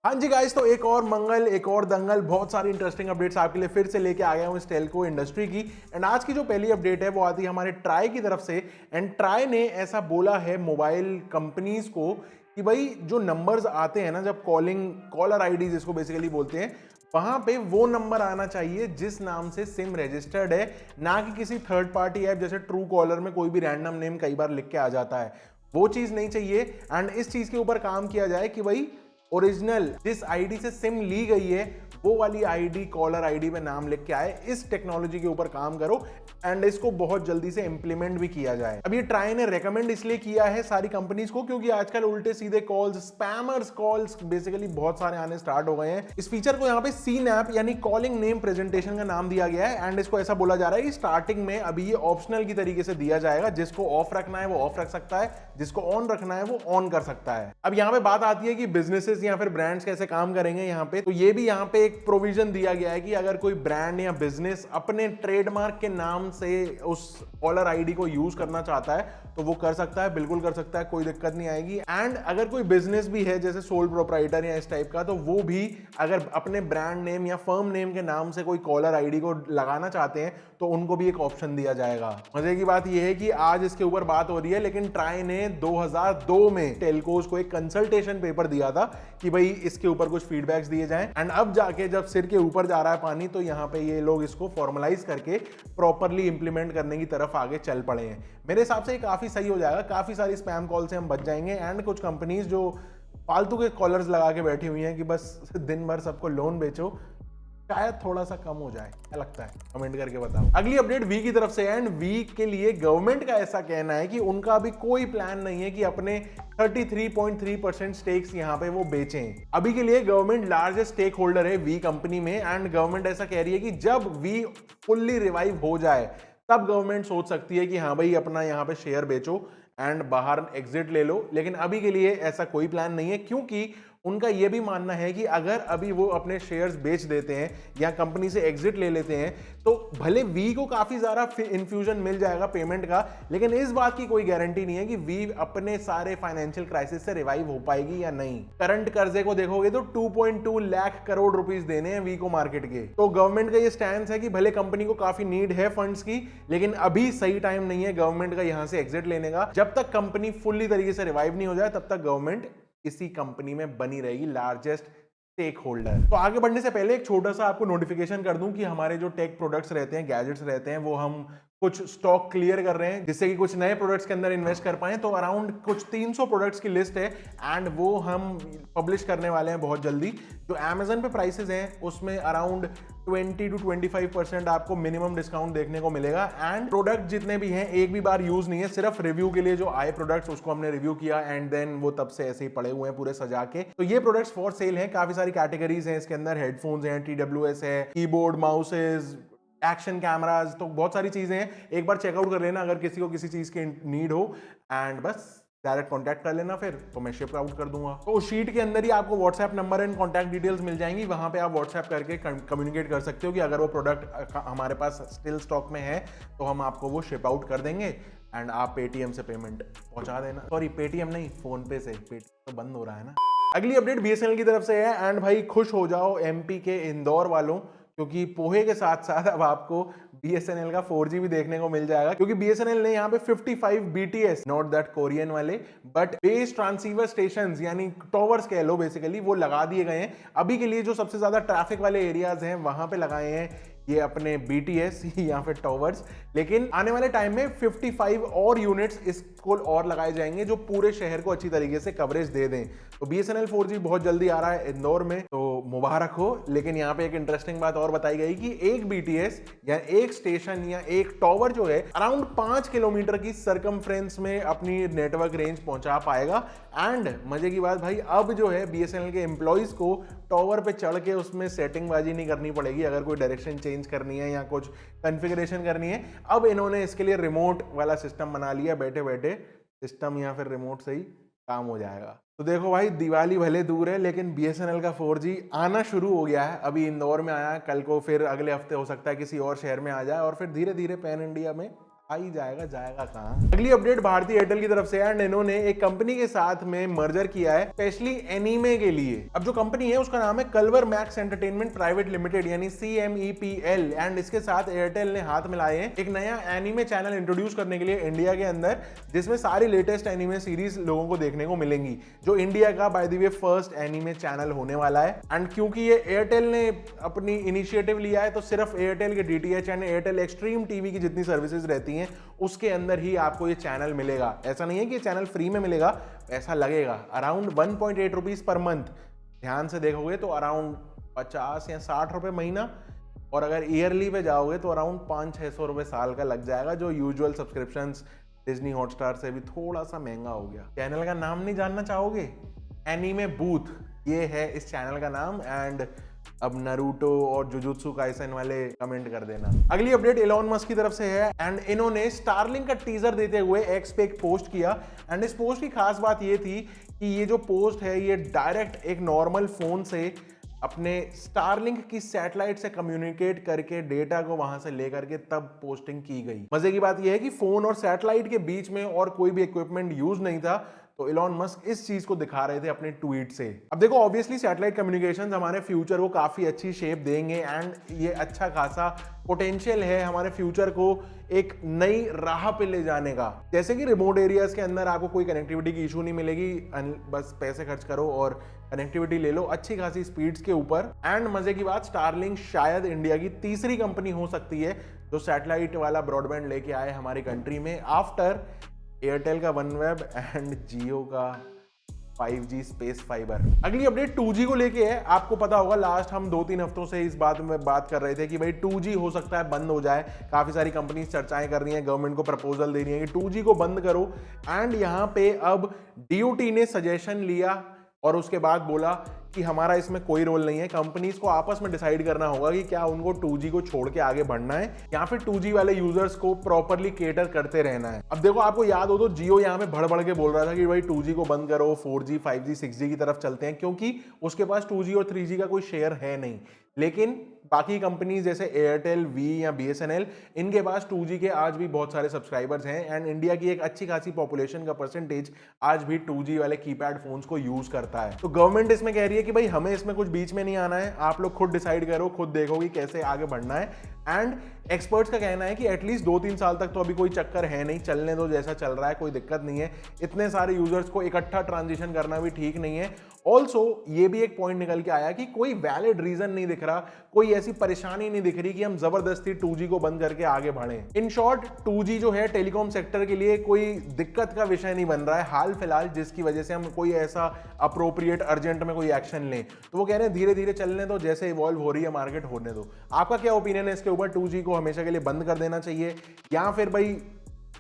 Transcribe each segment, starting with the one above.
हाँ जी गाइस, तो एक और मंगल, एक और दंगल, बहुत सारी इंटरेस्टिंग अपडेट्स आपके लिए फिर से लेके आ गया हूँ इस टेलको इंडस्ट्री की। एंड आज की जो पहली अपडेट है वो आती है हमारे ट्राई की तरफ से। एंड ट्राई ने ऐसा बोला है मोबाइल कंपनीज को कि भाई जो नंबर्स आते हैं ना, जब कॉलर आईडी जिसको बेसिकली बोलते हैं, वहां पे वो नंबर आना चाहिए जिस नाम से सिम रजिस्टर्ड है, ना कि किसी थर्ड पार्टी ऐप जैसे ट्रू कॉलर में कोई भी रैंडम नेम कई बार लिख के आ जाता है। वो चीज नहीं चाहिए। एंड इस चीज के ऊपर काम किया जाए कि भाई ओरिजिनल जिस आईडी से सिम ली गई है वो वाली आईडी कॉलर आईडी में नाम लिख के आए। इस टेक्नोलॉजी के ऊपर काम करो एंड इसको बहुत जल्दी से इंप्लीमेंट भी किया जाए। अब ये ट्राई ने रेकमेंड इसलिए किया है सारी कंपनीज को क्योंकि आजकल उल्टे सीधे कॉल्स, स्पैमर्स कॉल्स बेसिकली बहुत सारे आने स्टार्ट हो गए हैं। इस फीचर को यहाँ पे सीनैप यानी कॉलिंग नेम प्रेजेंटेशन का नाम दिया गया है। एंड इसको ऐसा बोला जा रहा है कि स्टार्टिंग में अभी ये ऑप्शनल की तरीके से दिया जाएगा। जिसको ऑफ रखना है वो ऑफ रख सकता है, जिसको ऑन रखना है वो ऑन कर सकता है। अब यहाँ पे बात आती है कि बिजनेसेस या फिर ब्रांड्स कैसे काम करेंगे यहाँ पे। तो ये भी यहाँ पे एक प्रोविजन दिया गया है कि अगर कोई ब्रांड या बिजनेस अपने ट्रेडमार्क के नाम से उस कॉलर आईडी को यूज करना चाहता है तो वो कर सकता है, बिल्कुल कर सकता है, कोई दिक्कत नहीं आएगी। एंड अगर कोई बिजनेस भी है जैसे सोल प्रोप्राइटर या इस टाइप का, तो वो भी अगर अपने ब्रांड नेम या फर्म नेम के नाम से कोई कॉलर आईडी को लगाना चाहते हैं तो उनको भी एक ऑप्शन दिया जाएगा। मजे की बात यह है कि आज इसके ऊपर बात हो रही है, लेकिन ट्राई ने 2002 में टेलकोस को एक कंसल्टेशन पेपर दिया था कि भाई इसके ऊपर कुछ फीडबैक्स दिए जाएं। एंड अब जाके जब सिर के ऊपर जा रहा है पानी तो यहाँ पे ये लोग इसको फॉर्मलाइज करके प्रॉपरली इंप्लीमेंट करने की तरफ आगे चल पड़े हैं। मेरे हिसाब से ये काफी सही हो जाएगा, काफी सारी स्पैम कॉल से हम बच जाएंगे। एंड कुछ कंपनीज जो फालतू के कॉलर्स लगा के बैठी हुई हैं कि बस दिन भर सबको लोन बेचो, शायद थोड़ा सा कम हो जाए। क्या लगता है, कमेंट करके बताओ। अगली अपडेट वी की तरफ से। एंड वी के लिए गवर्नमेंट का ऐसा कहना है कि उनका अभी कोई प्लान नहीं है कि अपने 33.3% स्टेक्स यहाँ पे वो बेचें। अभी के लिए गवर्नमेंट लार्जेस्ट स्टेक होल्डर है वी कंपनी में। एंड गवर्नमेंट ऐसा कह रही है कि जब वी फुल्ली रिवाइव हो जाए तब गवर्नमेंट सोच सकती है कि हाँ भाई अपना यहाँ पे शेयर बेचो एंड बाहर एग्जिट ले लो। लेकिन अभी के लिए ऐसा कोई प्लान नहीं है क्योंकि उनका यह भी मानना है कि अगर अभी वो अपने शेयर्स बेच देते हैं या कंपनी से एग्जिट ले लेते हैं तो भले वी को काफी ज्यादा इन्फ्यूजन मिल जाएगा पेमेंट का, लेकिन इस बात की कोई गारंटी नहीं है कि वी अपने सारे फाइनेंशियल क्राइसिस से रिवाइव हो पाएगी या नहीं। करंट कर्जे को देखोगे तो 2.2 लाख करोड़ रुपीस देने हैं वी को मार्केट के। तो गवर्नमेंट का ये स्टैंड है कि भले कंपनी को काफी नीड है फंड्स की, लेकिन अभी सही टाइम नहीं है गवर्नमेंट का यहां से एग्जिट लेने का। जब तक कंपनी फुल्ली तरीके से रिवाइव नहीं हो जाए तब तक गवर्नमेंट इसी कंपनी में बनी रहेगी लार्जेस्ट स्टेक होल्डर। तो आगे बढ़ने से पहले एक छोटा सा आपको नोटिफिकेशन कर दूं कि हमारे जो टेक प्रोडक्ट्स रहते हैं, गैजेट्स रहते हैं, वो हम कुछ स्टॉक क्लियर कर रहे हैं जिससे कि कुछ नए प्रोडक्ट्स के अंदर इन्वेस्ट कर पाएं। तो अराउंड कुछ 300 प्रोडक्ट्स की लिस्ट है एंड वो हम पब्लिश करने वाले हैं बहुत जल्दी। जो अमेजन पे प्राइसेस हैं उसमें अराउंड 20 to 25% आपको मिनिमम डिस्काउंट देखने को मिलेगा। एंड प्रोडक्ट जितने भी हैं एक भी बार यूज नहीं है, सिर्फ रिव्यू के लिए जो आए प्रोडक्ट्स उसको हमने रिव्यू किया एंड देन वो तब से ऐसे ही पड़े हुए हैं पूरे सजा के। तो ये प्रोडक्ट्स फॉर सेल हैं। काफी सारी कैटेगरीज हैं इसके अंदर, हेडफोन्स हैं, TWS है, कीबोर्ड, माउसेज, एक्शन कैमराज, तो बहुत सारी चीजें हैं। एक बार चेकआउट कर लेना अगर किसी को किसी चीज की नीड हो एंड बस डायरेक्ट कांटेक्ट कर लेना, फिर तो मैं शिप आउट कर दूंगा। तो शीट के अंदर ही आपको WhatsApp number and contact details मिल जाएंगी, वहां पे आप व्हाट्सएप करके कम्युनिकेट कर सकते हो कि अगर वो प्रोडक्ट हमारे पास स्टिल स्टॉक में है तो हम आपको वो शिप आउट कर देंगे एंड आप पेटीएम से पेमेंट पहुंचा देना। सॉरी, पेटीएम नहीं, फोन पे से। पेटीएम तो बंद हो रहा है ना। अगली अपडेट बीएसएनएल की तरफ से है। एंड भाई खुश हो जाओ एमपी के इंदौर वालों, क्योंकि पोहे के साथ साथ अब आपको बीएसएनएल का 4G भी देखने को मिल जाएगा। क्योंकि बीएसएनएल ने यहाँ पे 55 बीटीएस, नॉट दैट कोरियन वाले, बट बेस ट्रांसीवर स्टेशंस यानी टॉवर्स कह लो बेसिकली, वो लगा दिए गए हैं। अभी के लिए जो सबसे ज्यादा ट्रैफिक वाले एरियाज हैं वहां पे लगाए हैं ये अपने बीटीएस या फिर टॉवर्स। लेकिन आने वाले टाइम में 55 और यूनिट्स इसको और लगाए जाएंगे जो पूरे शहर को अच्छी तरीके से कवरेज दे दें। तो बीएसएनएल 4G बहुत जल्दी आ रहा है इंदौर में, तो मुबारक हो। लेकिन यहाँ पे एक इंटरेस्टिंग बात और बताई गई कि एक बीटीएस या एक स्टेशन या एक टॉवर जो है अराउंड 5 किलोमीटर की सरकमफ्रेंस में अपनी नेटवर्क रेंज पहुंचा पाएगा। एंड मजे की बात भाई, अब जो है बीएसएनएल के एम्प्लॉइज को टॉवर पे चढ़ के उसमें सेटिंग बाजी नहीं करनी पड़ेगी अगर कोई डायरेक्शन चेंज करनी है या कुछ कॉन्फ़िगरेशन करनी है। अब इन्होंने इसके लिए रिमोट वाला सिस्टम बना लिया, बैठे बैठे सिस्टम या फिर रिमोट से ही काम हो जाएगा। तो देखो भाई, दिवाली भले दूर है लेकिन बीएसएनएल का 4G आना शुरू हो गया है। अभी इंदौर में आया, कल को फिर अगले हफ्ते हो सकता है किसी और शहर में आ जाए और फिर धीरे धीरे पैन इंडिया में आ ही जाएगा, जाएगा कहाँ। अगली अपडेट भारतीय एयरटेल की तरफ से है एंड इन्होंने एक कंपनी के साथ में मर्जर किया है स्पेशली एनीमे के लिए। अब जो कंपनी है उसका नाम है culvert max entertainment private limited यानी CMEPL एंड इसके साथ एयरटेल ने हाथ मिलाए हैं एक नया एनीमे चैनल इंट्रोड्यूस करने के लिए इंडिया के अंदर, जिसमें सारी लेटेस्ट एनीमे सीरीज लोगों को देखने को मिलेंगी, जो इंडिया का by the way first anime channel होने वाला है। एंड क्योंकि ये एयरटेल ने अपनी इनिशिएटिव लिया है तो सिर्फ एयरटेल के DTH and Airtel extreme TV की जितनी सर्विसेज रहती हैं उसके अंदर ही आपको ये चैनल मिलेगा। ऐसा नहीं है कि ये चैनल फ्री में मिलेगा, पैसा लगेगा अराउंड 1.8 रुपीज पर मंथ। ध्यान से देखोगे तो अराउंड 50 या 60 रुपए महीना, और अगर ईयरली पे जाओगे तो अराउंड 500-600 रुपए साल का लग जाएगा, जो यूजुअल सब्सक्रिप्शंस डिज्नी हॉटस्टार से भी थोड़ा सा महंगा हो गया। चैनल का नाम नहीं जानना चाहोगे? एनीमे बूथ, ये है इस चैनल का नाम। एंड अब नरूटो और जुजुत्सु काइसेन वाले कमेंट कर देना। अगली अपडेट इलॉन मस्क की तरफ से है एंड इन्होंने स्टारलिंक का टीजर देते हुए एक्स पे एक पोस्ट किया एंड इस पोस्ट की खास बात ये थी कि ये जो पोस्ट है ये डायरेक्ट एक नॉर्मल फोन से अपने स्टारलिंक की सैटेलाइट से कम्युनिकेट करके डेटा को वहां से लेकर के तब पोस्टिंग की गई। मजे की बात यह है कि फोन और सैटेलाइट के बीच में और कोई भी इक्विपमेंट यूज नहीं था, तो इलॉन मस्क इस चीज को दिखा रहे थे अपने ट्वीट से। अब देखो ऑब्वियसली सैटेलाइट कम्युनिकेशंस हमारे फ्यूचर को काफी अच्छी शेप देंगे एंड ये अच्छा खासा पोटेंशियल है हमारे फ्यूचर को एक नई राह पे ले जाने का। जैसे कि रिमोट एरियाज के अंदर आपको कोई कनेक्टिविटी की इशू नहीं मिलेगी, बस पैसे खर्च करो और कनेक्टिविटी ले लो अच्छी खासी स्पीड्स के ऊपर। एंड मजे की बात, स्टारलिंक शायद इंडिया की तीसरी कंपनी हो सकती है जो सैटेलाइट वाला ब्रॉडबैंड लेके आए हमारी कंट्री में आफ्टर एयरटेल का वनवेब एंड जियो का 5G स्पेस फाइबर। अगली अपडेट 2G को लेके है। आपको पता होगा लास्ट हम 2-3 हफ्तों से इस बात में बात कर रहे थे कि भाई 2G हो सकता है बंद हो जाए। काफी सारी कंपनीज चर्चाएं कर रही हैं, गवर्नमेंट को प्रपोजल दे रही हैं कि 2G को बंद करो। एंड यहाँ पे अब DOT ने सजेशन लिया और उसके बाद बोला कि हमारा इसमें कोई रोल नहीं है, कंपनीज को आपस में डिसाइड करना होगा कि क्या उनको 2G को छोड़ के आगे बढ़ना है या फिर 2G वाले यूजर्स को प्रॉपर्ली केटर करते रहना है। अब देखो आपको याद हो तो जियो यहाँ पे भड़ भड़ के बोल रहा था कि भाई 2G को बंद करो, 4G 5G 6G की तरफ चलते हैं, क्योंकि उसके पास 2G और 3G का कोई शेयर है नहीं। लेकिन बाकी कंपनीज जैसे एयरटेल, वी या BSNL, इनके पास 2G के आज भी बहुत सारे सब्सक्राइबर्स हैं एंड इंडिया की एक अच्छी खासी पॉपुलेशन का परसेंटेज आज भी 2G वाले कीपैड फोन्स को यूज करता है। तो गवर्नमेंट इसमें कह रही है कि भाई हमें इसमें कुछ बीच में नहीं आना है, आप लोग खुद डिसाइड करो, खुद देखो कि कैसे आगे बढ़ना है। एंड एक्सपर्ट्स का कहना है कि एटलीस्ट 2-3 साल तक तो अभी कोई चक्कर है नहीं, चलने दो जैसा चल रहा है, कोई दिक्कत नहीं है। इतने सारे यूजर्स को इकट्ठा ट्रांजिशन करना भी ठीक नहीं है। ऑल्सो ये भी एक पॉइंट निकल के आया कि कोई वैलिड रीजन नहीं दिख रहा, कोई ऐसी परेशानी नहीं दिख रही कि हम जबरदस्ती 2G को बंद करके आगे बढ़ें। इन शॉर्ट 2G जो है टेलीकॉम सेक्टर के लिए कोई दिक्कत का विषय नहीं बन रहा है हाल फिलहाल, जिसकी वजह से हम कोई ऐसा अप्रोप्रिएट अर्जेंट में कोई एक्शन लें। तो वो कह रहे हैं धीरे धीरे चलने दो, जैसे इवॉल्व हो रही है मार्केट होने दो। आपका क्या ओपिनियन है इसके ऊपर? 2G को हमेशा के लिए बंद कर देना चाहिए या फिर भाई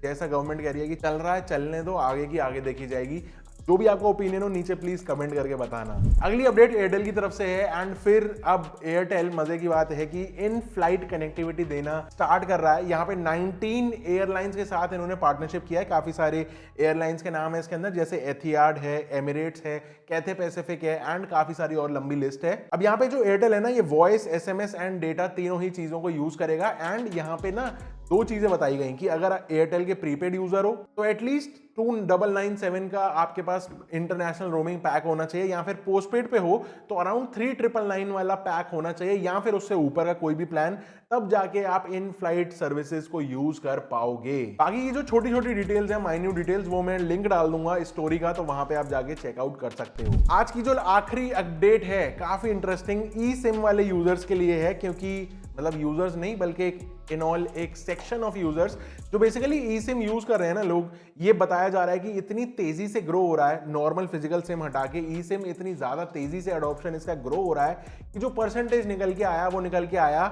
जैसा गवर्नमेंट कह रही है कि चल रहा है चलने दो, आगे की आगे देखी जाएगी? जो भी आपका ओपिनियन हो नीचे प्लीज कमेंट करके बताना। अगली अपडेट एयरटेल की तरफ से है एंड फिर अब एयरटेल मजे की बात है कि इन फ्लाइट कनेक्टिविटी देना स्टार्ट कर रहा है। यहाँ पे 19 एयरलाइंस के साथ इन्होंने पार्टनरशिप किया है। काफी सारे एयरलाइंस के नाम है इसके अंदर, जैसे एथियाड है, एमिरेट्स है, कैथे पैसिफिक है एंड काफी सारी और लंबी लिस्ट है। अब यहाँ पे जो एयरटेल है ना, ये वॉइस, SMS एंड डेटा तीनों ही चीजों को यूज करेगा। एंड यहाँ पे ना 2 चीजें बताई गई कि अगर एयरटेल के प्रीपेड यूजर हो तो एटलीस्ट 2997 का आपके पास इंटरनेशनल रोमिंग पैक होना चाहिए, या फिर पोस्टपेड पे हो तो अराउंड 3999 वाला पैक होना चाहिए, या फिर उससे ऊपर का कोई भी प्लान, तब जाके आप इन फ्लाइट सर्विसेज को यूज कर पाओगे। बाकी ये जो छोटी छोटी डिटेल्स है, माइन्यूट डिटेल्स, वो मैं लिंक डाल दूंगा स्टोरी का, तो वहां पे आप जाके चेकआउट कर सकते हो। आज की जो आखिरी अपडेट है काफी इंटरेस्टिंग ई सिम वाले यूजर्स के लिए है, क्योंकि मतलब यूजर्स नहीं बल्कि एक सेक्शन ऑफ यूजर्स जो बेसिकली ई सिम यूज कर रहे हैं ना लोग, ये बताया जा रहा है कि इतनी तेजी से ग्रो हो रहा है, नॉर्मल फिजिकल सिम हटा के ई सिम इतनी ज्यादा तेजी से अडॉप्शन इसका ग्रो हो रहा है कि जो परसेंटेज निकल के आया वो निकल के आया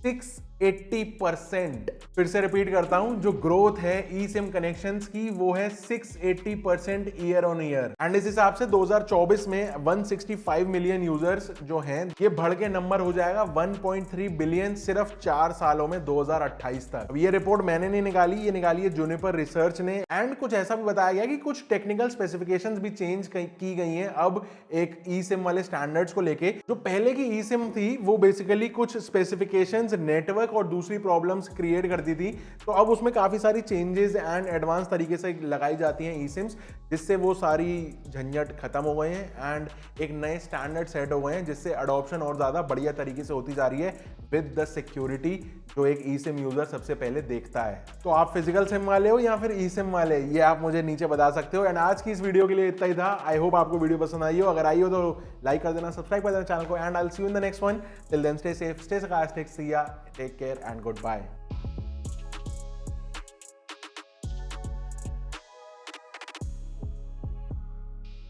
680%। फिर से रिपीट करता हूं, जो ग्रोथ है ई सिम कनेक्शंस की वो है 680% ईयर ऑन ईयर। एंड इस हिसाब से 2024 में 165 मिलियन यूजर्स जो हैं, ये बढ़ के नंबर हो जाएगा 1.3 बिलियन सिर्फ 4 सालों में 2028 तक। अब ये रिपोर्ट मैंने नहीं निकाली, ये निकाली है जूनिपर रिसर्च ने। एंड कुछ ऐसा भी बताया गया कि कुछ टेक्निकल स्पेसिफिकेशंस भी चेंज की गई हैं अब एक ई सिम वाले स्टैंडर्ड्स को लेके। जो पहले की ई सिम थी वो बेसिकली कुछ स्पेसिफिकेशंस नेटवर्क तक और दूसरी प्रॉब्लम्स क्रिएट करती थी। तो अब उसमें काफ़ी सारी चेंजेस एंड एडवांस तरीके से लगाई जाती हैं ई सिम्स, जिससे वो सारी झंझट खत्म हो गए हैं एंड एक नए स्टैंडर्ड सेट हो गए हैं, जिससे अडॉप्शन और ज़्यादा बढ़िया तरीके से होती जा रही है विद द सिक्योरिटी जो एक ई सिम यूज़र सबसे पहले देखता है। तो आप फिजिकल सिम वाले हो या फिर ई सिम वाले, ये आप मुझे नीचे बता सकते हो। एंड आज की इस वीडियो के लिए इतना ही था। आई होप आपको वीडियो पसंद आई हो। अगर आई हो तो लाइक कर देना, सब्सक्राइब कर देना चैनल को, and I will see you in the next one. Till then stay safe, stay sarcastic, see ya, take care and good bye.